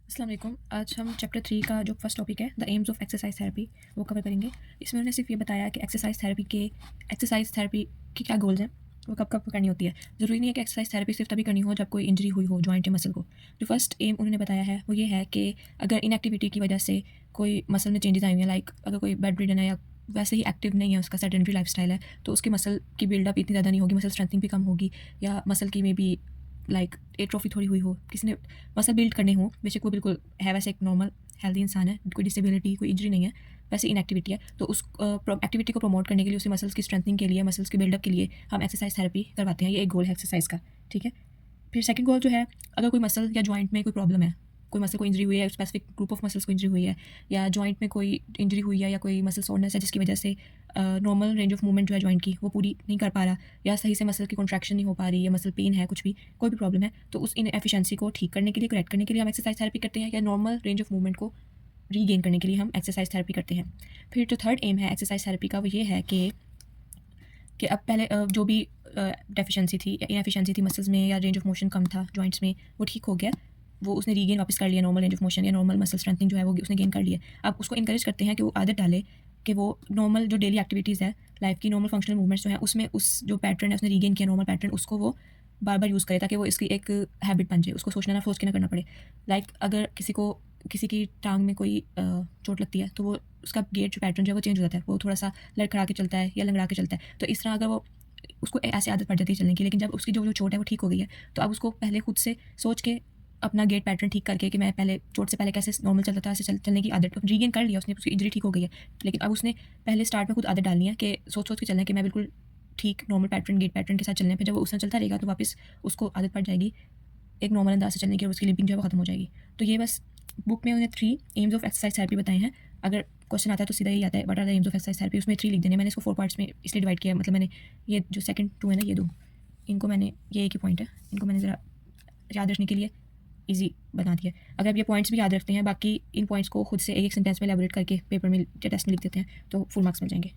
अस्सलाम वालेकुम। आज हम चैप्टर 3 का जो फर्स्ट टॉपिक है the aims of exercise therapy वो कवर करेंगे। इसमें उन्होंने सिर्फ ये बताया कि एक्सरसाइज थेरेपी के क्या गोल्स हैं, वो कब कब करनी होती है। ज़रूरी नहीं है कि एक्सरसाइज थेरेपी सिर्फ तभी करनी हो जब कोई इंजरी हुई हो जॉइंट या मसल को। जो फर्स्ट एम उन्होंने बताया है वो ये है कि अगर इनएक्टिविटी की वजह से कोई मसल में चेंजेस आए हुए हैं, लाइक अगर कोई बेड रिडन है या वैसे ही एक्टिव नहीं है, उसका सेडेंटरी लाइफस्टाइल है, तो उसकी मसल की बिल्डअप इतनी ज़्यादा नहीं होगी, मसल स्ट्रेंथिंग भी कम होगी, या मसल की में भी लाइक एट्रोफी थोड़ी हुई हो, किसी ने मसल बिल्ड करने हो, बेशक वो बिल्कुल है वैसे एक नॉर्मल हेल्दी इंसान है, कोई डिसेबिलिटी कोई इंजरी नहीं है, वैसे इनएक्टिविटी है, तो उस एक्टिविटी को प्रमोट करने के लिए, उसकी मसल्स की स्ट्रेंथनिंग के लिए, मसल्स के बिल्डअप के लिए हम एक्सरसाइज थेरेपी करवाते हैं। ये एक गोल है एक्सरसाइज का, ठीक है। फिर सेकंड गोल जो है, अगर कोई मसल या जॉइंट में कोई प्रॉब्लम है, कोई मसल को इंजरी हुई है, स्पेसिफिक ग्रुप ऑफ मसल्स को इंजरी हुई है, या जॉइंट में कोई इंजरी हुई है, या कोई मसल सोरनेस है जिसकी वजह से नॉर्मल रेंज ऑफ मूवमेंट जो है जॉइंट की वो पूरी नहीं कर पा रहा, या सही से मसल की कॉन्ट्रैक्शन नहीं हो पा रही, या मसल पेन है, कुछ भी कोई भी प्रॉब्लम है, तो उस इनएफिशिएंसी को ठीक करने के लिए, करेक्ट करने के लिए हम एक्सरसाइज थेरेपी करते हैं, या नॉर्मल रेंज ऑफ मूवमेंट को रीगेन करने के लिए हम एक्सरसाइज थेरेपी करते हैं। फिर जो थर्ड एम है एक्सरसाइज थेरेपी का वो ये है कि अब पहले जो भी डेफिशिएंसी थी या इनएफिशिएंसी थी मसल्स में, या रेंज ऑफ मोशन कम था जॉइंट्स में, वो ठीक हो गया, वो उसने रीगेन वापस कर लिया, नॉर्मल रेंज ऑफ मोशन या नॉर्मल मसल स्ट्रेंथनिंग जो है वो उसने गेन कर लिया। अब उसको इनकरेज करते हैं कि वो आदत डाले कि वो नॉर्मल जो डेली एक्टिविटीज़ है, लाइफ की नॉर्मल फंक्शनल मूवमेंट्स जो है, उसमें उस जो पैटर्न है उसने रीगेन किया नॉर्मल पैटर्न, उसको वो बार बार यूज़ करे, ताकि वो इसकी एक हैबिट बन जाए, उसको सोचना ना सोच के ना करना पड़े। लाइक अगर किसी की टांग में कोई चोट लगती है, तो वो उसका गेट जो पैटर्न जो है वो चेंज हो जाता है, वो थोड़ा सा लड़खड़ा के चलता है या लंगड़ा के चलता है। तो इस तरह अगर वो उसको ऐसे आदत पड़ जाती है चलने की, लेकिन जब उसकी जो चोट है वो ठीक हो गई है, तो अब उसको पहले खुद से सोच के अपना गेट पैटर्न ठीक करके कि मैं पहले चोट से पहले कैसे नॉर्मल चलता था, ऐसे चलने की आदत रीगेन कर लिया उसने, उसकी इंजरी ठीक हो गई है। लेकिन अब उसने पहले स्टार्ट में खुद आदत डालनी है कि सोच सोच के चलना है कि मैं बिल्कुल ठीक नॉर्मल पैटर्न गेट पैटर्न के साथ चलने पे, जब वो उस तरह चलता रहेगा तो वापस उसको आदत पड़ जाएगी एक नॉर्मल अंदाज से चलने की, और उसकी लिंपिंग जो है वो खत्म हो जाएगी। तो ये बस बुक में उन्हें 3 एम्स ऑफ एक्सरसाइज थेरेपी बताए हैं। अगर क्वेश्चन आता है तो सीधा यही आता है, what are the aims of exercise therapy, उसमें 3 लिख देने। मैंने इसको 4 पार्ट्स में इसलिए डिवाइड किया है, मतलब मैंने ये जो सेकंड 2 है ना, ये 2 इनको मैंने, ये एक ही पॉइंट है, इनको मैंने ज़रा याद रखने के लिए ईजी बना दिया। अगर आप ये पॉइंट्स भी याद रखते हैं, बाकी इन पॉइंट्स को खुद से एक सेंटेंस में एलैबोरेट करके पेपर में या टेस्ट में लिख देते हैं, तो फुल मार्क्स मिल जाएंगे।